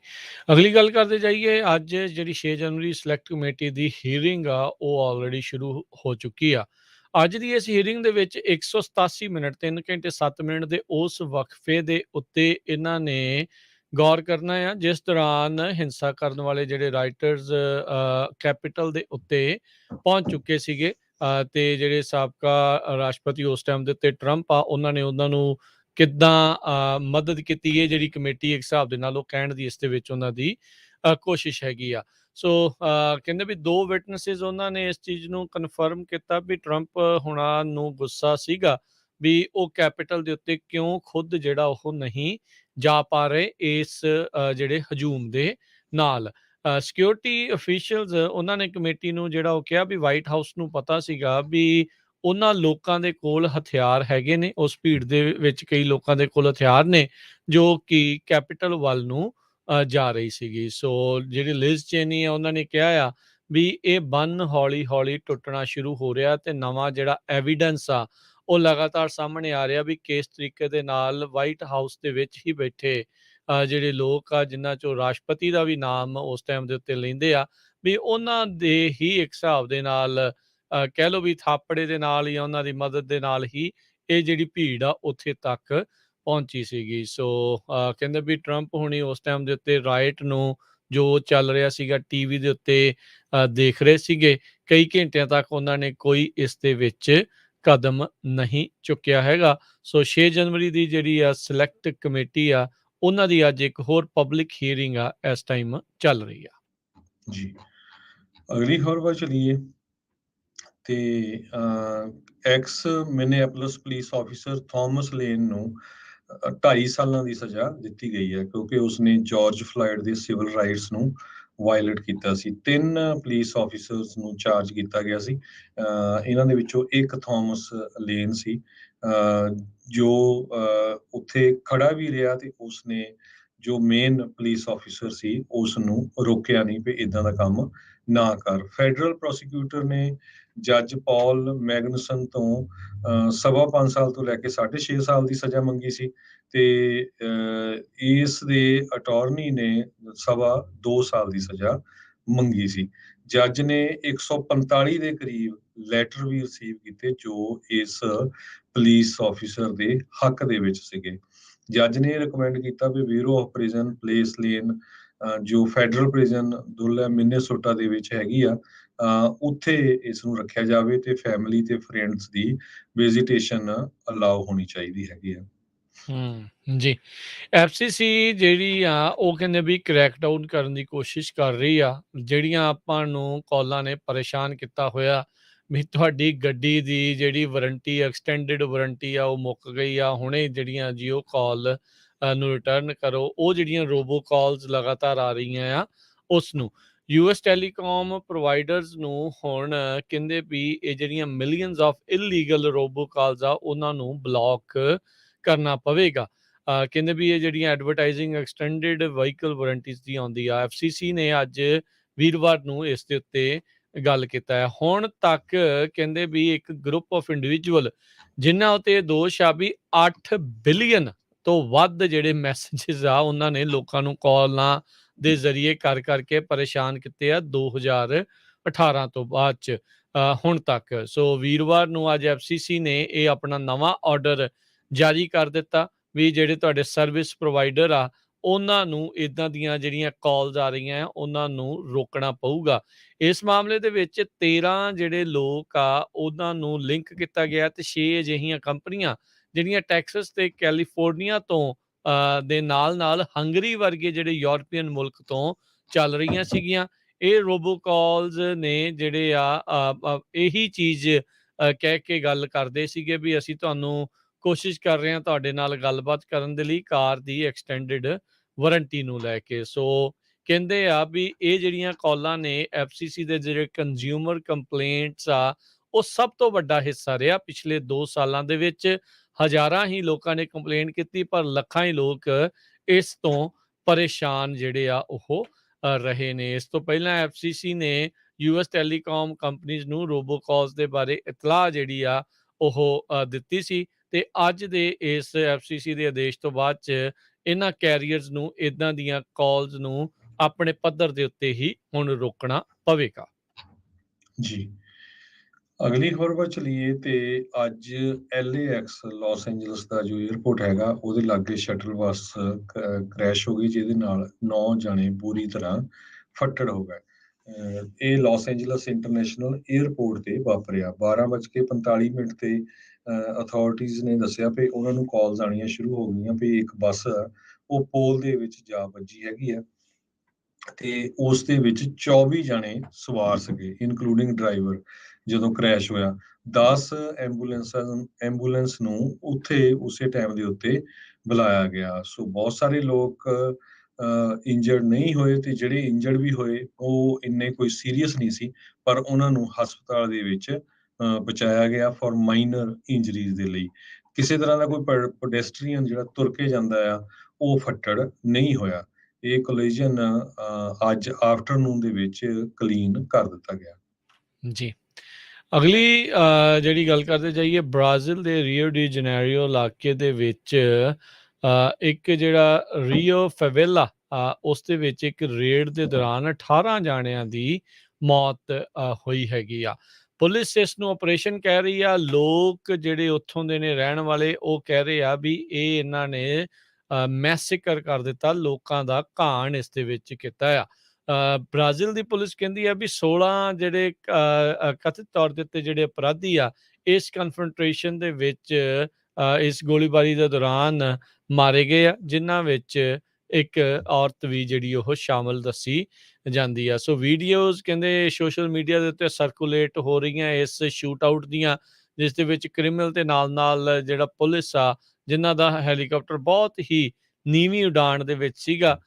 ਅਗਲੀ ਗੱਲ ਕਰਦੇ ਜਾਈਏ। ਅੱਜ ਜਿਹੜੀ 6 ਜਨਵਰੀ ਸਿਲੈਕਟ ਕਮੇਟੀ ਦੀ ਹੀਅਰਿੰਗ ਆ ਉਹ ਆਲਰੇਡੀ ਸ਼ੁਰੂ ਹੋ ਚੁੱਕੀ ਆ। ਅੱਜ ਦੀ ਇਸ ਹੀਅਰਿੰਗ ਦੇ ਵਿੱਚ 187 ਮਿੰਟ 3 ਘੰਟੇ 7 ਮਿੰਟ ਦੇ ਉਸ ਵਕਫੇ ਦੇ ਉੱਤੇ ਇਹਨਾਂ ਨੇ ਗੌਰ ਕਰਨਾ ਆ ਜਿਸ ਦੌਰਾਨ ਹਿੰਸਾ ਕਰਨ ਵਾਲੇ ਜਿਹੜੇ ਰਾਈਟਰਸ ਕੈਪੀਟਲ ਦੇ ਉੱਤੇ ਪਹੁੰਚ ਚੁੱਕੇ ਸੀਗੇ, ਤੇ ਜਿਹੜੇ ਸਾਬਕਾ ਰਾਸ਼ਟਰਪਤੀ ਉਸ ਟਾਈਮ ਦੇ ਉੱਤੇ ਟਰੰਪ ਆ, ਉਹਨਾਂ ਨੇ ਉਹਨਾਂ ਨੂੰ ਕਿੱਦਾਂ ਮਦਦ ਕੀਤੀ ਹੈ ਜਿਹੜੀ ਕਮੇਟੀ ਇੱਕ ਹਿਸਾਬ ਦੇ ਨਾਲ ਉਹ ਕਹਿਣ ਦੀ ਇਸ ਦੇ ਵਿੱਚ ਉਹਨਾਂ ਦੀ ਕੋਸ਼ਿਸ਼ ਹੈਗੀ ਆ। ਸੋ ਕਹਿੰਦੇ ਵੀ 2 ਵਿਟਨੈਸਿਸ ਉਹਨਾਂ ਨੇ ਇਸ ਚੀਜ਼ ਨੂੰ ਕਨਫਰਮ ਕੀਤਾ ਵੀ ਟਰੰਪ ਹੁਣਾਂ ਨੂੰ ਗੁੱਸਾ ਸੀਗਾ ਵੀ ਉਹ ਕੈਪੀਟਲ ਦੇ ਉੱਤੇ ਕਿਉਂ ਖੁਦ ਜਿਹੜਾ ਉਹ ਨਹੀਂ ਜਾ ਪਾ ਰਹੇ ਇਸ ਜਿਹੜੇ ਹਜੂਮ ਦੇ ਨਾਲ। ਸਿਕਿਉਰਿਟੀ ਅਫੀਸ਼ੀਅਲਸ ਉਹਨਾਂ ਨੇ ਕਮੇਟੀ ਨੂੰ ਜਿਹੜਾ ਉਹ ਕਿਹਾ ਵੀ ਵਾਈਟ ਹਾਊਸ ਨੂੰ ਪਤਾ ਸੀਗਾ ਵੀ ਉਹਨਾਂ ਲੋਕਾਂ ਦੇ ਕੋਲ ਹਥਿਆਰ ਹੈਗੇ ਨੇ, ਉਸ ਭੀੜ ਦੇ ਵਿੱਚ ਕਈ ਲੋਕਾਂ ਦੇ ਕੋਲ ਹਥਿਆਰ ਨੇ ਜੋ ਕਿ ਕੈਪੀਟਲ ਵੱਲ ਨੂੰ ਜਾ ਰਹੀ ਸੀਗੀ। ਸੋ ਜਿਹੜੀ ਲਿਜ਼ ਚੇਨੀ ਆ ਉਹਨਾਂ ਨੇ ਕਿਹਾ ਆ ਵੀ ਇਹ ਬੰਨ ਹੌਲੀ ਹੌਲੀ ਟੁੱਟਣਾ ਸ਼ੁਰੂ ਹੋ ਰਿਹਾ ਤੇ ਨਵਾਂ ਜਿਹੜਾ ਐਵੀਡੈਂਸ ਆ ਉਹ ਲਗਾਤਾਰ ਸਾਹਮਣੇ ਆ ਰਿਹਾ ਵੀ ਕਿਸ ਤਰੀਕੇ ਦੇ ਨਾਲ ਵਾਈਟ ਹਾਊਸ ਦੇ ਵਿੱਚ ਹੀ ਬੈਠੇ ਜਿਹੜੇ ਲੋਕ ਆ ਜਿਨ੍ਹਾਂ ਚੋਂ ਰਾਸ਼ਟਰਪਤੀ ਦਾ ਵੀ ਨਾਮ ਉਸ ਟਾਈਮ ਦੇ ਉੱਤੇ ਲੈਂਦੇ ਆ ਵੀ ਉਹਨਾਂ ਦੇ ਹੀ ਇੱਕ ਹਿਸਾਬ ਦੇ ਨਾਲ ਕਹਿ ਲਓ ਵੀ ਥਾਪੜੇ ਦੇ ਨਾਲ ਜਾਂ ਉਹਨਾਂ ਦੀ ਮਦਦ ਦੇ ਨਾਲ ਹੀ ਇਹ ਜਿਹੜੀ ਭੀੜ ਆ ਉੱਥੇ ਤੱਕ ਪਹੁੰਚੀ ਸੀਗੀ। ਸੋ ਕਹਿੰਦੇ ਵੀ ਟਰੰਪ ਹੁਣੀ ਉਸ ਟਾਈਮ ਦੇ ਉੱਤੇ ਰਾਈਟ ਨੂੰ ਜੋ ਚੱਲ ਰਿਹਾ ਸੀਗਾ ਟੀਵੀ ਦੇ ਉੱਤੇ ਦੇਖ ਰਹੇ ਸੀਗੇ। ਕਈ ਘੰਟਿਆਂ ਤੱਕ ਉਹਨਾਂ ਨੇ ਕੋਈ ਇਸ ਦੇ ਵਿੱਚ ਕਦਮ ਨਹੀਂ ਚੁੱਕਿਆ ਹੈਗਾ। ਸੋ 6 ਜਨਵਰੀ ਦੀ ਜਿਹੜੀ ਆ ਸਿਲੈਕਟ ਕਮੇਟੀ ਆ ਉਹਨਾਂ ਦੀ ਅੱਜ ਇੱਕ ਹੋਰ ਪਬਲਿਕ ਹੀਅਰਿੰਗ ਆ ਇਸ ਟਾਈਮ ਚੱਲ ਰਹੀ ਆ। ਜੀ, ਅਗਲੀ ਖਬਰ ਵੱਲ ਚਲੀਏ ਤੇ ex Minneapolis police officer Thomas Lane ਨੂੰ 2.5 ਸਾਲਾਂ ਦੀ ਸਜ਼ਾ ਦਿੱਤੀ ਗਈ ਹੈ ਕਿਉਂਕਿ ਉਸਨੇ ਜਾਰਜ ਫਲਾਇਡ ਦੇ ਸਿਵਲ ਰਾਈਟਸ ਨੂੰ ਵਾਇਲੇਟ ਕੀਤਾ ਸੀ। 3 ਪੁਲਿਸ ਆਫੀਸਰਸ ਨੂੰ ਚਾਰਜ ਕੀਤਾ ਗਿਆ ਸੀ। ਇਹਨਾਂ ਦੇ ਵਿੱਚੋਂ ਇੱਕ ਥਾਮਸ ਲੇਨ ਸੀ ਜੋ ਉੱਥੇ ਖੜਾ ਵੀ ਰਿਹਾ ਤੇ ਉਸਨੇ ਜੋ ਮੇਨ ਪੁਲਿਸ ਆਫੀਸਰ ਸੀ ਉਸ ਨੂੰ ਰੋਕਿਆ ਨਹੀਂ ਵੀ ਇਦਾਂ ਦਾ ਕੰਮ ਨਾ ਕਰ। ਫੈਡਰਲ ਪ੍ਰੋਸੀਕਿਊਟਰ ਨੇ ਜੱਜ ਪੌਲ ਮੈਗਨਸਨ ਤੋਂ 5.25 ਸਾਲ ਤੋਂ ਲੈ ਕੇ 6.5 ਸਾਲ ਦੀ ਸਜ਼ਾ ਮੰਗੀ ਸੀ ਤੇ ਇਸ ਦੇ ਅਟਾਰਨੀ ਨੇ 2.25 ਸਾਲ ਦੀ ਸਜ਼ਾ ਮੰਗੀ ਸੀ। ਜੱਜ ਨੇ 145 ਦੇ ਕਰੀਬ ਲੈਟਰ ਵੀ ਰਿਸੀਵ ਕੀਤੇ ਜੋ ਇਸ ਪੁਲਿਸ ਆਫੀਸਰ ਦੇ ਹੱਕ ਦੇ ਵਿੱਚ ਸੀਗੇ। ਜੱਜ ਨੇ ਰਿਕਮੈਂਡ ਕੀਤਾ ਵੀ ਬਿਊਰੋ ਆਫ ਪ੍ਰਿਜ਼ਨ ਪੁਲਿਸ ਲੇਨ ਜੋ ਫੈਡਰਲ ਪ੍ਰਿਜ਼ਨ ਦੁੱਲ ਮਿਨੇਸੋਟਾ ਦੇ ਵਿੱਚ ਹੈਗੀ ਆ, ਉੱਥੇ ਇਸ ਨੂੰ ਰੱਖਿਆ ਜਾਵੇ ਤੇ ਫੈਮਿਲੀ ਤੇ ਫਰੈਂਡਸ ਦੀ ਵਿਜ਼ਿਟੇਸ਼ਨ ਅਲਾਉ ਹੋਣੀ ਚਾਹੀਦੀ ਹੈਗੀ ਆ। ਜੀ। ਐਫਸੀਸੀ ਜਿਹੜੀ ਆ ਉਹ ਕਹਿੰਦੇ ਵੀ ਕ੍ਰੈਕ ਡਾਊਨ ਕਰਨ ਦੀ ਕੋਸ਼ਿਸ਼ ਕਰ ਰਹੀ ਆ। ਜਿਹੜੀਆਂ ਆਪਾਂ ਨੂੰ ਕਾਲਾਂ ਨੇ ਪਰੇਸ਼ਾਨ ਕੀਤਾ ਹੋਇਆ ਵੀ ਤੁਹਾਡੀ ਗੱਡੀ ਦੀ ਜਿਹੜੀ ਵਾਰੰਟੀ ਐਕਸਟੈਂਡਡ ਵਾਰੰਟੀ ਆ ਉਹ ਮੁੱਕ ਗਈ ਆ, ਹੁਣੇ ਜਿਹੜੀਆਂ ਜੀ ਉਹ ਕਾਲ ਨੂੰ ਰਿਟਰਨ ਕਰੋ। ਉਹ ਜਿਹੜੀਆਂ ਰੋਬੋ ਕਾਲਸ ਲਗਾਤਾਰ ਆ ਰਹੀਆਂ ਆ ਉਸ ਨੂੰ ਯੂਐਸ ਟੈਲੀਕਾਮ ਪ੍ਰੋਵਾਈਡਰਸ ਨੂੰ ਹੁਣ ਕਹਿੰਦੇ ਵੀ ਇਹ ਜਿਹੜੀਆਂ ਮਿਲੀਅਨਸ ਆਫ ਇਲੀਗਲ ਰੋਬੋ ਕਾਲਸ ਆ ਉਹਨਾਂ ਨੂੰ ਬਲੌਕ ਕਰਨਾ ਪਵੇਗਾ। ਕਹਿੰਦੇ ਵੀ ਇਹ ਜਿਹੜੀਆਂ ਐਡਵਰਟਾਈਜ਼ਿੰਗ ਐਕਸਟੈਂਡਡ ਵਹੀਕਲ ਵਾਰੰਟੀਜ਼ ਦੀ ਆਉਂਦੀ ਆ, ਐਫਸੀਸੀ ਨੇ ਅੱਜ ਵੀਰਵਾਰ ਨੂੰ ਇਸ ਦੇ ਉੱਤੇ ਗੱਲ ਕੀਤਾ ਹੈ। ਹੁਣ ਤੱਕ ਕਹਿੰਦੇ ਵੀ ਇੱਕ ਗਰੁੱਪ ਆਫ ਇੰਡੀਵਿਜੂਅਲ ਜਿਨ੍ਹਾਂ ਉੱਤੇ ਦੋਸ਼ ਆ ਵੀ 8 ਬਿਲੀਅਨ ਤੋਂ ਵੱਧ ਜਿਹੜੇ ਮੈਸੇजेस ਆ ਉਹਨਾਂ ਨੇ ਲੋਕਾਂ ਨੂੰ ਕਾਲਾਂ ਦੇ ਜ਼ਰੀਏ ਕਰ ਕਰਕੇ ਪਰੇਸ਼ਾਨ ਕੀਤੇ ਆ 2018 ਤੋਂ ਬਾਅਦ ਚ ਹੁਣ ਤੱਕ। ਸੋ ਵੀਰਵਾਰ ਨੂੰ ਅੱਜ ਐਫਸੀਸੀ ਨੇ ਇਹ ਆਪਣਾ ਨਵਾਂ ਆਰਡਰ ਜਾਰੀ ਕਰ ਦਿੱਤਾ ਵੀ ਜਿਹੜੇ ਤੁਹਾਡੇ ਸਰਵਿਸ ਪ੍ਰੋਵਾਈਡਰ ਆ ਉਹਨਾਂ ਨੂੰ ਇੱਦਾਂ ਦੀਆਂ ਜਿਹੜੀਆਂ ਕਾਲਸ ਆ ਰਹੀਆਂ ਉਹਨਾਂ ਨੂੰ ਰੋਕਣਾ ਪਊਗਾ। ਇਸ ਮਾਮਲੇ ਦੇ ਵਿੱਚ 13 ਜਿਹੜੇ ਲੋਕ ਆ ਉਹਨਾਂ ਨੂੰ ਲਿੰਕ ਕੀਤਾ ਗਿਆ ਤੇ 6 ਅਜਿਹੀਆਂ ਕੰਪਨੀਆਂ ਜਿਹੜੀਆਂ ਟੈਕਸਸ ਤੇ ਕੈਲੀਫੋਰਨੀਆ ਤੋਂ ਦੇ ਨਾਲ ਹੰਗਰੀ ਵਰਗੇ ਜਿਹੜੇ ਯੂਰਪੀਅਨ ਮੁਲਕ ਤੋਂ ਚੱਲ ਰਹੀਆਂ ਸੀਗੀਆਂ। ਇਹ ਰੋਬੋ ਕਾਲਸ ਨੇ ਜਿਹੜੇ ਆ ਇਹੀ ਚੀਜ਼ ਕਹਿ ਕੇ ਗੱਲ ਕਰਦੇ ਸੀਗੇ ਵੀ ਅਸੀਂ ਤੁਹਾਨੂੰ ਕੋਸ਼ਿਸ਼ ਕਰ ਰਹੇ ਹਾਂ ਤੁਹਾਡੇ ਨਾਲ ਗੱਲਬਾਤ ਕਰਨ ਦੇ ਲਈ ਕਾਰ ਦੀ ਐਕਸਟੈਂਡਡ ਵਾਰੰਟੀ ਨੂੰ ਲੈ ਕੇ। ਸੋ ਕਹਿੰਦੇ ਆ ਵੀ ਇਹ ਜਿਹੜੀਆਂ ਕਾਲਾਂ ਨੇ ਐਫਸੀਸੀ ਦੇ ਜਿਹੜੇ ਕੰਜ਼ਿਊਮਰ ਕੰਪਲੇਂਟਸ ਆ ਉਹ ਸਭ ਤੋਂ ਵੱਡਾ ਹਿੱਸਾ ਰਿਹਾ ਪਿਛਲੇ 2 ਸਾਲਾਂ ਦੇ ਵਿੱਚ। ਹਜ਼ਾਰਾਂ ਹੀ ਲੋਕਾਂ ਨੇ ਕੰਪਲੇਂਟ ਕੀਤੀ ਪਰ ਲੱਖਾਂ ਹੀ ਲੋਕ ਇਸ ਤੋਂ ਪਰੇਸ਼ਾਨ ਜਿਹੜੇ ਆ ਉਹ ਰਹੇ ਨੇ। ਇਸ ਤੋਂ ਪਹਿਲਾਂ ਐਫਸੀਸੀ ਨੇ ਯੂਐਸ ਟੈਲੀਕਾਮ ਕੰਪਨੀਜ਼ ਨੂੰ ਰੋਬੋ ਕਾਲਸ ਦੇ ਬਾਰੇ ਇਤਲਾਹ ਜਿਹੜੀ ਆ ਉਹ ਦਿੱਤੀ ਸੀ ਤੇ ਅੱਜ ਦੇ ਇਸ ਐਫਸੀਸੀ ਦੇ ਆਦੇਸ਼ ਤੋਂ ਬਾਅਦ ਚ ਇਹਨਾਂ ਕੈਰੀਅਰਸ ਨੂੰ ਇਦਾਂ ਦੀਆਂ ਕਾਲਸ ਨੂੰ ਆਪਣੇ ਪੱਧਰ ਦੇ ਉੱਤੇ ਹੀ ਹੁਣ ਰੋਕਣਾ ਪਵੇਗਾ। ਜੀ, ਅਗਲੀ ਖਬਰ ਵੱਲ ਚਲੀਏ ਤੇ ਅੱਜ LAX ਲਾਸ ਐਂਜਲਸ ਦਾ ਜੋ 에ਅਰਪੋਰਟ ਹੈਗਾ ਉਹਦੇ ਲਾਗੇ ਸ਼ਟਲ ਬੱਸ ਕ੍ਰੈਸ਼ ਹੋ ਗਈ ਜਿਹਦੇ ਨਾਲ 9 ਜਾਣੇ ਪੂਰੀ ਤਰ੍ਹਾਂ ਫੱਟੜ ਹੋ ਗਏ। ਇਹ ਲਾਸ ਐਂਜਲਸ ਇੰਟਰਨੈਸ਼ਨਲ 에ਅਰਪੋਰਟ ਤੇ ਵਾਪਰਿਆ 12:45 ਤੇ ਅਥਾਰਟੀਜ਼ ਨੇ ਦੱਸਿਆ ਵੀ ਉਹਨਾਂ ਨੂੰ ਕਾਲਸ ਆਉਣੀਆਂ ਸ਼ੁਰੂ ਹੋ ਗਈਆਂ ਵੀ ਇੱਕ ਬੱਸ ਉਹ ਪੋਲ ਦੇ ਵਿੱਚ ਜਾ ਵੱਜੀ ਹੈਗੀ ਆ ਤੇ ਉਸ ਦੇ ਵਿੱਚ 24 ਜਾਣੇ ਸਵਾਰ ਸੀਗੇ ਇਨਕਲੂਡਿੰਗ ਡਰਾਈਵਰ। ਜਦੋਂ ਕ੍ਰੈਸ਼ ਹੋਇਆ 10 ਐਂਬੂਲੈਂਸ ਨੂੰ ਉੱਥੇ ਉਸੇ ਟਾਈਮ ਦੇ ਉੱਤੇ ਬੁਲਾਇਆ ਗਿਆ। ਸੋ ਬਹੁਤ ਸਾਰੇ ਲੋਕ ਇੰਜਰਡ ਨਹੀਂ ਹੋਏ ਤੇ ਜਿਹੜੇ ਇੰਜਰਡ ਵੀ ਹੋਏ ਉਹ ਇੰਨੇ ਕੋਈ ਸੀਰੀਅਸ ਨਹੀਂ ਸੀ ਪਰ ਉਹਨਾਂ ਨੂੰ ਹਸਪਤਾਲ ਦੇ ਵਿੱਚ ਪਹੁੰਚਾਇਆ ਗਿਆ ਫॉर ਮਾਈਨਰ ਇੰਜਰੀਜ਼ ਦੇ ਲਈ। ਕਿਸੇ ਤਰ੍ਹਾਂ ਦਾ ਕੋਈ ਪੈਡੈਸਟਰੀਅਨ ਜਿਹੜਾ ਤੁਰ ਕੇ ਜਾਂਦਾ ਆ ਉਹ ਫੱਟੜ ਨਹੀਂ ਹੋਇਆ। ਇਹ ਕੋਲੀਜਨ ਅੱਜ ਆਫਟਰਨੂਨ ਦੇ ਵਿੱਚ ਕਲੀਨ ਕਰ ਦਿੱਤਾ ਗਿਆ। ਜੀ, ਅਗਲੀ ਜਿਹੜੀ ਗੱਲ ਕਰਦੇ ਜਾਈਏ ਬ੍ਰਾਜ਼ੀਲ ਦੇ ਰੀਓ ਡੀ ਜਨੇਰੀਓ ਇਲਾਕੇ ਦੇ ਵਿੱਚ ਇੱਕ ਜਿਹੜਾ ਰੀਓ ਫੈਵੇਲਾ ਉਸ ਦੇ ਵਿੱਚ ਇੱਕ ਰੇਡ ਦੇ ਦੌਰਾਨ 18 ਜਾਣਿਆਂ ਦੀ ਮੌਤ ਹੋਈ ਹੈਗੀ ਆ। ਪੁਲਿਸ ਇਸ ਨੂੰ ਆਪਰੇਸ਼ਨ ਕਹਿ ਰਹੀ ਆ। ਲੋਕ ਜਿਹੜੇ ਉੱਥੋਂ ਦੇ ਨੇ ਰਹਿਣ ਵਾਲੇ ਉਹ ਕਹਿ ਰਹੇ ਆ ਵੀ ਇਹ ਇਹਨਾਂ ਨੇ ਮੈਸੇਕਰ ਕਰ ਦਿੱਤਾ, ਲੋਕਾਂ ਦਾ ਘਾਣ ਇਸ ਦੇ ਵਿੱਚ ਕੀਤਾ ਆ। ਬ੍ਰਾਜ਼ੀਲ ਦੀ ਪੁਲਿਸ ਕਹਿੰਦੀ ਆ ਵੀ 16 ਜਿਹੜੇ ਕਥਿਤ ਤੌਰ ਦੇ ਉੱਤੇ ਜਿਹੜੇ ਅਪਰਾਧੀ ਆ ਇਸ ਕਨਫਰੰਟ੍ਰੇਸ਼ਨ ਦੇ ਵਿੱਚ ਇਸ ਗੋਲੀਬਾਰੀ ਦੇ ਦੌਰਾਨ ਮਾਰੇ ਗਏ ਆ, ਜਿਨ੍ਹਾਂ ਵਿੱਚ ਇੱਕ ਔਰਤ ਵੀ ਜਿਹੜੀ ਉਹ ਸ਼ਾਮਲ ਦੱਸੀ ਜਾਂਦੀ ਆ। ਸੋ ਵੀਡੀਓਜ਼ ਕਹਿੰਦੇ ਸੋਸ਼ਲ ਮੀਡੀਆ ਦੇ ਉੱਤੇ ਸਰਕੂਲੇਟ ਹੋ ਰਹੀਆਂ ਇਸ ਸ਼ੂਟ ਆਊਟ ਦੀਆਂ, ਜਿਸ ਦੇ ਵਿੱਚ ਕ੍ਰਿਮੀਨਲ ਤੇ ਨਾਲ ਜਿਹੜਾ ਪੁਲਿਸ ਆ ਜਿਨ੍ਹਾਂ ਦਾ ਹੈਲੀਕਾਪਟਰ ਬਹੁਤ ਹੀ ਨੀਵੀਂ ਉਡਾਣ ਦੇ ਵਿੱਚ ਸੀਗਾ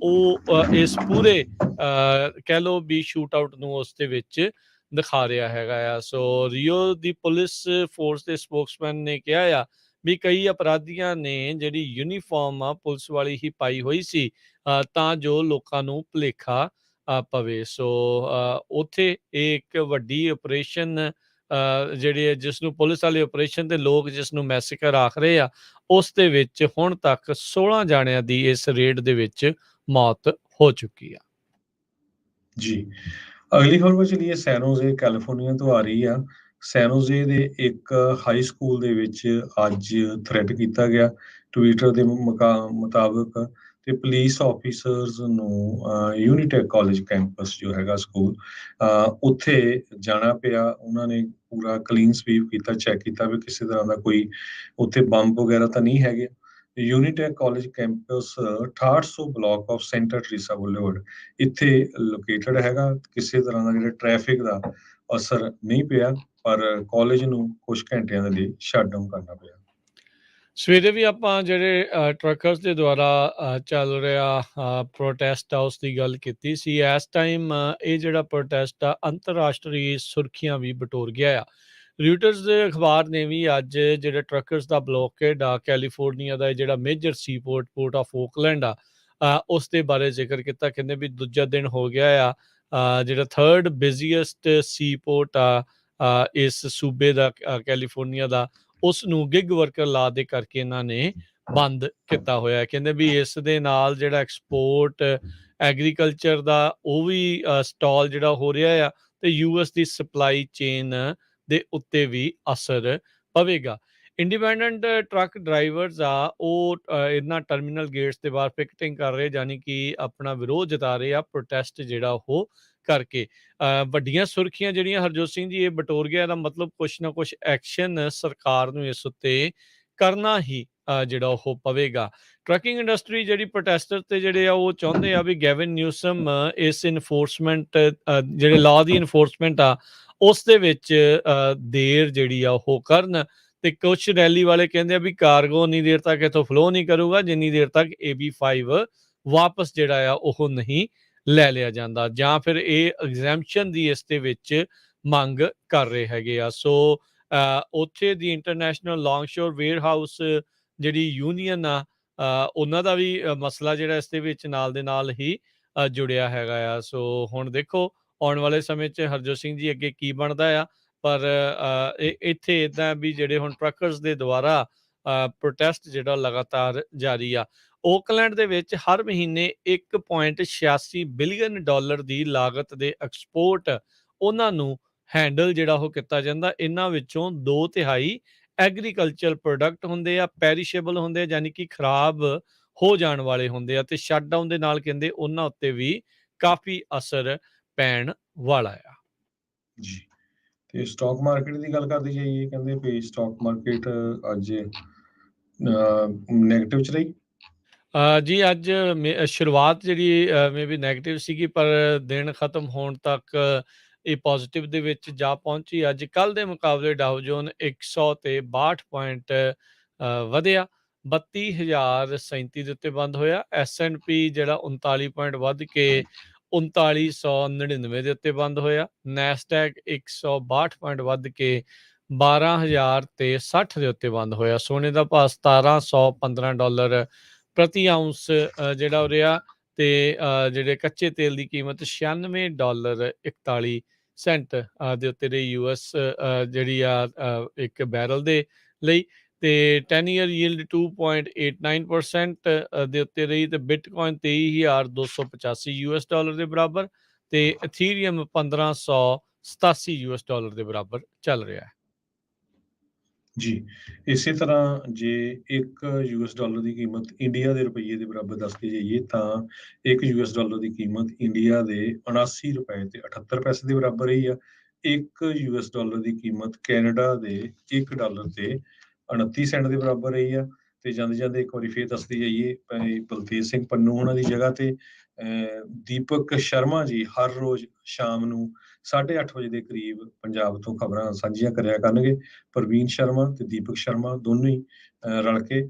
ਉਹ ਇਸ ਪੂਰੇ ਕਹਿ ਲਓ ਵੀ ਸ਼ੂਟ ਆਊਟ ਨੂੰ ਉਸ ਦੇ ਵਿੱਚ ਦਿਖਾ ਰਿਹਾ ਹੈਗਾ ਆ। ਸੋ ਰੀਓ ਦੀ ਪੁਲਿਸ ਫੋਰਸ ਦੇ ਸਪੋਕਸਮੈਨ ਨੇ ਕਿਹਾ ਆ ਵੀ ਕਈ ਅਪਰਾਧੀਆਂ ਨੇ ਜਿਹੜੀ ਯੂਨੀਫਾਰਮ ਆ ਪੁਲਿਸ ਵਾਲੀ ਹੀ ਪਾਈ ਹੋਈ ਸੀ ਤਾਂ ਜੋ ਲੋਕਾਂ ਨੂੰ ਭੁਲੇਖਾ ਪਵੇ। ਸੋ ਉੱਥੇ ਇੱਕ ਵੱਡੀ ਆਪਰੇਸ਼ਨ ਜਿਹੜੇ ਜਿਸ ਨੂੰ ਪੁਲਿਸ ਵਾਲੇ ਆਪਰੇਸ਼ਨ ਦੇ ਲੋਕ ਜਿਸ ਨੂੰ ਮੈਸੇਕਰ ਆਖ ਰਹੇ ਆ ਉਸ ਦੇ ਵਿੱਚ ਹੁਣ ਤੱਕ 16 ਜਾਣਿਆਂ ਦੀ ਇਸ ਰੇਡ ਦੇ ਵਿੱਚ ਮੌਤ ਹੋ ਚੁੱਕੀ ਆ। ਜੀ, ਅਗਲੀ ਖਬਰ ਚਲੀਏ ਸੈਨੋਜ਼ੇ ਕੈਲੀਫੋਰਨੀਆ ਤੋਂ ਆ ਰਹੀ ਆ। ਸੈਨੋਜ਼ੇ ਦੇ ਇੱਕ ਹਾਈ ਸਕੂਲ ਦੇ ਵਿੱਚ ਅੱਜ ਥ੍ਰੈਟ ਕੀਤਾ ਗਿਆ ਟਵਿੱਟਰ ਦੇ ਮੁਤਾਬਕ ਤੇ ਪੁਲਿਸ ਆਫੀਸਰਸ ਨੂੰ ਯੂਨੀਟੈਕ ਕਾਲਜ ਕੈਂਪਸ ਜੋ ਹੈਗਾ ਸਕੂਲ ਉੱਥੇ ਜਾਣਾ ਪਿਆ। ਉਹਨਾਂ ਨੇ ਪੂਰਾ ਕਲੀਨ ਸਵੀਪ ਕੀਤਾ, ਚੈੱਕ ਕੀਤਾ ਵੀ ਕਿਸੇ ਤਰ੍ਹਾਂ ਦਾ ਕੋਈ ਉੱਥੇ ਬੰਬ ਵਗੈਰਾ ਤਾਂ ਨਹੀਂ ਹੈਗੇ। Unitech college campus 6800 block of Santa Teresa boulevard ਇੱਥੇ ਲੋਕੇਟਡ ਹੈਗਾ। ਕਿਸੇ ਤਰ੍ਹਾਂ ਦਾ ਜਿਹੜਾ ਟ੍ਰੈਫਿਕ ਦਾ ਅਸਰ ਨਹੀਂ ਪਿਆ, ਪਰ ਕਾਲਜ ਨੂੰ ਕੁਝ ਘੰਟਿਆਂ ਦੇ ਲਈ ਸ਼ਟ ਡਾਊਨ ਕਰਨਾ ਪਿਆ। ਸਵੇਰੇ ਵੀ ਆਪਾਂ ਜਿਹੜੇ ਟਰੱਕਰਸ ਦੇ ਦੁਆਰਾ ਚੱਲ ਰਿਹਾ ਪ੍ਰੋਟੈਸਟ ਆ ਉਸ ਦੀ ਗੱਲ ਕੀਤੀ ਸੀ। ਇਸ ਟਾਈਮ ਇਹ ਜਿਹੜਾ ਪ੍ਰੋਟੈਸਟ ਆ ਅੰਤਰਰਾਸ਼ਟਰੀ ਸੁਰਖੀਆਂ ਵੀ ਬਟੋਰ ਗਿਆ ਆ। ਰਿਊਟਰਸ ਦੇ ਅਖਬਾਰ ਨੇ ਵੀ ਅੱਜ ਜਿਹੜੇ ਟਰੱਕਰਸ ਦਾ ਬਲੋਕੇਡ ਆ ਕੈਲੀਫੋਰਨੀਆ ਦਾ ਜਿਹੜਾ ਮੇਜਰ ਸੀਪੋਰਟ ਪੋਰਟ ਆਫ ਓਕਲੈਂਡ ਆ ਉਸ ਦੇ ਬਾਰੇ ਜ਼ਿਕਰ ਕੀਤਾ। ਕਹਿੰਦੇ ਵੀ ਦੂਜਾ ਦਿਨ ਹੋ ਗਿਆ ਆ ਜਿਹੜਾ ਥਰਡ ਬਿਜ਼ੀਐਸਟ ਸੀਪੋਰਟ ਆ ਇਸ ਸੂਬੇ ਦਾ ਕੈਲੀਫੋਰਨੀਆ ਦਾ, ਉਸ ਨੂੰ ਗਿਗ ਵਰਕਰ ਲਾ ਦੇ ਕਰਕੇ ਇਹਨਾਂ ਨੇ ਬੰਦ ਕੀਤਾ ਹੋਇਆ। ਕਹਿੰਦੇ ਵੀ ਇਸ ਦੇ ਨਾਲ ਜਿਹੜਾ ਐਕਸਪੋਰਟ ਐਗਰੀਕਲਚਰ ਦਾ ਉਹ ਵੀ ਸਟਾਲ ਜਿਹੜਾ ਹੋ ਰਿਹਾ ਆ ਤੇ ਯੂਐਸ ਦੀ ਸਪਲਾਈ ਚੇਨ ਦੇ ਉੱਤੇ ਵੀ ਅਸਰ ਪਵੇਗਾ। ਇੰਡੀਪੈਂਡੈਂਟ ਟਰੱਕ ਡਰਾਈਵਰਸ ਆ ਉਹ ਇਹਨਾਂ ਟਰਮੀਨਲ ਗੇਟਸ ਦੇ ਬਾਹਰ ਪਿਕਟਿੰਗ ਕਰ ਰਹੇ, ਜਾਨੀ ਕਿ ਆਪਣਾ ਵਿਰੋਧ ਜਤਾ ਰਹੇ ਆ ਪ੍ਰੋਟੈਸਟ ਜਿਹੜਾ ਉਹ ਕਰਕੇ। ਵੱਡੀਆਂ ਸੁਰਖੀਆਂ ਜਿਹੜੀਆਂ ਹਰਜੋਤ ਸਿੰਘ ਜੀ ਇਹ ਬਟੋਰ ਗਿਆ, ਇਹਦਾ ਮਤਲਬ ਕੁਛ ਨਾ ਕੁਛ ਐਕਸ਼ਨ ਸਰਕਾਰ ਨੂੰ ਇਸ ਉੱਤੇ ਕਰਨਾ ਹੀ ਜਿਹੜਾ ਉਹ ਪਵੇਗਾ। ਟਰੱਕਿੰਗ ਇੰਡਸਟਰੀ ਜਿਹੜੀ ਪ੍ਰੋਟੈਸਟਰ ਤੇ ਜਿਹੜੇ ਆ ਉਹ ਚਾਹੁੰਦੇ ਆ ਵੀ ਗੈਵਿਨ ਨਿਊਸਮ ਇਸ ਇਨਫੋਰਸਮੈਂਟ ਜਿਹੜੇ ਲਾਅ ਦੀ ਇਨਫੋਰਸਮੈਂਟ ਆ ਉਸ ਦੇ ਵਿੱਚ ਦੇਰ ਜਿਹੜੀ ਆ ਉਹ ਕਰਨ। ਤੇ ਕੁਛ ਰੈਲੀ ਵਾਲੇ ਕਹਿੰਦੇ ਆ ਵੀ ਕਾਰਗੋ ਉਨੀ ਦੇਰ ਤੱਕ ਇੱਥੋਂ ਫਲੋ ਨਹੀਂ ਕਰੂਗਾ ਜਿੰਨੀ ਦੇਰ ਤੱਕ AB5 ਵਾਪਸ ਜਿਹੜਾ ਆ ਉਹ ਨਹੀਂ ਲੈ ਲਿਆ ਜਾਂਦਾ, ਜਾਂ ਫਿਰ ਇਹ ਐਗਜ਼ੈਂਪਸ਼ਨ ਦੀ ਇਸ ਦੇ ਵਿੱਚ ਮੰਗ ਕਰ ਰਹੇ ਹੈਗੇ ਆ। ਸੋ ਉੱਥੇ ਦੀ ਇੰਟਰਨੈਸ਼ਨਲ ਲੌਂਗ ਸ਼ੋਰ ਵੇਅਰ ਹਾਊਸ ਜਿਹੜੀ ਯੂਨੀਅਨ ਆ ਉਹਨਾਂ ਦਾ ਵੀ ਮਸਲਾ ਜਿਹੜਾ ਇਸ ਦੇ ਵਿੱਚ ਨਾਲ ਦੇ ਨਾਲ ਹੀ ਜੁੜਿਆ ਹੈਗਾ ਆ। ਸੋ ਹੁਣ ਦੇਖੋ ਆਉਣ ਵਾਲੇ ਸਮੇਂ 'ਚ ਹਰਜੋਤ ਸਿੰਘ ਜੀ ਅੱਗੇ ਕੀ ਬਣਦਾ ਆ, ਪਰ ਇੱਥੇ ਇੱਦਾਂ ਵੀ ਜਿਹੜੇ ਹੁਣ ਟਰੱਕਰਸ ਦੇ ਦੁਆਰਾ ਪ੍ਰੋਟੈਸਟ ਜਿਹੜਾ ਲਗਾਤਾਰ ਜਾਰੀ ਆ। ਓਕਲੈਂਡ ਦੇ ਵਿੱਚ ਹਰ ਮਹੀਨੇ $1.86 ਬਿਲੀਅਨ ਦੀ ਲਾਗਤ ਦੇ ਐਕਸਪੋਰਟ ਉਹਨਾਂ ਨੂੰ ਹੈਂਡਲ ਜਿਹੜਾ ਉਹ ਕੀਤਾ ਜਾਂਦਾ। ਇਹਨਾਂ ਵਿੱਚੋਂ 2/3 ਐਗਰੀਕਲਚਰ ਪ੍ਰੋਡਕਟ ਹੁੰਦੇ ਆ, ਪੈਰੀਸ਼ੇਬਲ ਹੁੰਦੇ ਆ, ਯਾਨੀ ਕਿ ਖਰਾਬ ਹੋ ਜਾਣ ਵਾਲੇ ਹੁੰਦੇ ਆ, ਤੇ ਸ਼ਟਡਾਊਨ ਦੇ ਨਾਲ ਕਹਿੰਦੇ ਉਹਨਾਂ ਉੱਤੇ ਵੀ ਕਾਫੀ ਅਸਰ ਪੈਣ ਵਾਲਾ ਆ। ਜੀ, ਤੇ ਸਟਾਕ ਮਾਰਕੀਟ ਦੀ ਗੱਲ ਕਰਦੇ ਜਾਈਏ, ਕਹਿੰਦੇ ਵੀ ਸਟਾਕ ਮਾਰਕੀਟ ਅੱਜ ਨੈਗੇਟਿਵ ਚ ਰਹੀ। ਜੀ ਅੱਜ ਸ਼ੁਰੂਆਤ ਜਿਹੜੀ ਮੇ ਵੀ ਨੈਗੇਟਿਵ ਸੀਗੀ, ਪਰ ਦਿਨ ਖਤਮ ਹੋਣ ਤੱਕ ਇਹ ਪੋਜ਼ਿਟਿਵ ਦੇ ਵਿੱਚ ਜਾ ਪਹੁੰਚੀ। ਅੱਜ ਕੱਲ੍ਹ ਦੇ ਮੁਕਾਬਲੇ ਡਾਓ ਜੋਨ 162 ਪੁਆਇੰਟ ਵਧਿਆ, 32,037 ਦੇ ਉੱਤੇ ਬੰਦ ਹੋਇਆ। S&P ਜਿਹੜਾ 39 ਪੁਆਇੰਟ ਵੱਧ ਕੇ 3999 ਦੇ ਉੱਤੇ ਬੰਦ ਹੋਇਆ। ਨੈਸਡੈਕ 162 ਪੁਆਇੰਟ ਵੱਧ ਕੇ 12,060 ਦੇ ਉੱਤੇ ਬੰਦ ਹੋਇਆ। ਸੋਨੇ ਦਾ ਭਾਅ $1715 ਪ੍ਰਤੀ ਆਉਂਸ ਜਿਹੜਾ ਹੋ ਰਿਹਾ, ਤੇ ਜਿਹੜੇ ਕੱਚੇ ਤੇਲ ਦੀ ਕੀਮਤ $96.41 ਦੇ ਉੱਤੇ ਰਹੀ US ਜਿਹੜੀ ਆ ਇੱਕ ਬੈਰਲ ਦੇ ਲਈ। ਤੇ 10 ਈਅਰ ਯੀਲਡ 2.89% ਦੇ ਉੱਤੇ ਰਹੀ, ਤੇ ਬਿਟਕੋਇਨ $23,285 ਦੇ ਬਰਾਬਰ, ਤੇ ਇਥੀਰੀਅਮ $1,587 ਦੇ ਬਰਾਬਰ ਚੱਲ ਰਿਹਾ ਹੈ। ਜੀ, ਇਸੇ ਤਰ੍ਹਾਂ ਜੇ $1 ਦੀ ਕੀਮਤ ਇੰਡੀਆ ਦੇ ਰੁਪਈਏ ਦੇ ਬਰਾਬਰ ਦੱਸ ਕੇ ਜਾਈਏ ਤਾਂ $1 ਦੀ ਕੀਮਤ ਇੰਡੀਆ ਦੇ $79.78 ਦੇ ਬਰਾਬਰ ਰਹੀ ਆ। $1 ਦੀ ਕੀਮਤ ਕੈਨੇਡਾ ਦੇ $1 ਤੇ 29 ਸੈਂਟ ਦੇ ਬਰਾਬਰ ਰਹੀ ਆ। ਤੇ ਜਾਂਦੇ ਜਾਂਦੇ ਇੱਕ ਵਾਰੀ ਫੇਰ ਦੱਸਦੇ ਜਾਈਏ, ਬਲਤੇਜ ਸਿੰਘ ਪੰਨੂ ਉਹਨਾਂ ਦੀ ਜਗ੍ਹਾ ਤੇ ਦੀਪਕ ਸ਼ਰਮਾ ਜੀ ਹਰ ਰੋਜ਼ ਸ਼ਾਮ ਨੂੰ 8:30 ਵਜੇ ਦੇ ਕਰੀਬ ਪੰਜਾਬ ਤੋਂ ਖਬਰਾਂ ਸਾਂਝੀਆਂ ਕਰਿਆ ਕਰਨਗੇ। ਪ੍ਰਵੀਨ ਸ਼ਰਮਾ ਤੇ ਦੀਪਕ ਸ਼ਰਮਾ ਦੋਨੋਂ ਹੀ ਰਲ ਕੇ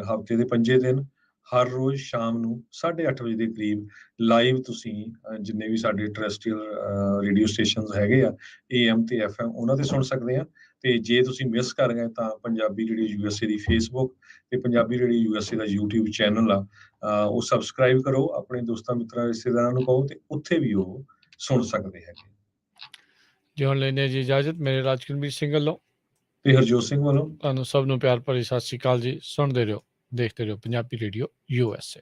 ਹਫ਼ਤੇ ਦੇ 5 ਦਿਨ ਹਰ ਰੋਜ਼ ਸ਼ਾਮ ਨੂੰ 8:30 ਵਜੇ ਦੇ ਕਰੀਬ ਲਾਈਵ ਤੁਸੀਂ ਜਿੰਨੇ ਵੀ ਸਾਡੇ ਟਰੈਸਟਰੀਅਲ ਰੇਡੀਓ ਸਟੇਸ਼ਨਸ ਹੈਗੇ ਆ AM ਤੇ FM ਉਹਨਾਂ ਤੇ ਸੁਣ ਸਕਦੇ ਆ। ਤੇ ਜੇ ਤੁਸੀਂ ਮਿਸ ਕਰ ਗਏ ਤਾਂ ਪੰਜਾਬੀ ਰੇਡੀਓ USA ਦੀ ਫੇਸਬੁੱਕ ਤੇ ਪੰਜਾਬੀ ਰੇਡੀਓ USA ਦਾ YouTube ਚੈਨਲ ਆ, ਉਹ ਸਬਸਕ੍ਰਾਈਬ ਕਰੋ, ਆਪਣੇ ਦੋਸਤਾਂ ਮਿੱਤਰਾਂ ਰਿਸ਼ਤੇਦਾਰਾਂ ਨੂੰ ਕਹੋ, ਤੇ ਉੱਥੇ ਵੀ ਉਹ ਸੁਣ ਸਕਦੇ ਹੈਗੇ। ਜੀ ਹੁਣ ਲੈਣੇ ਜੀ ਇਜਾਜ਼ਤ, ਮੇਰੇ ਰਾਜਕੁਲਬੀਰ ਸਿੰਘ ਵੱਲੋਂ ਤੇ ਹਰਜੋਤ ਸਿੰਘ ਵੱਲੋਂ ਤੁਹਾਨੂੰ ਸਭ ਨੂੰ ਪਿਆਰ ਭਰੀ ਸਤਿ ਸ਼੍ਰੀ ਅਕਾਲ ਜੀ। ਸੁਣਦੇ ਰਹੋ, ਦੇਖਦੇ ਰਹੋ ਪੰਜਾਬੀ ਰੇਡੀਓ USA।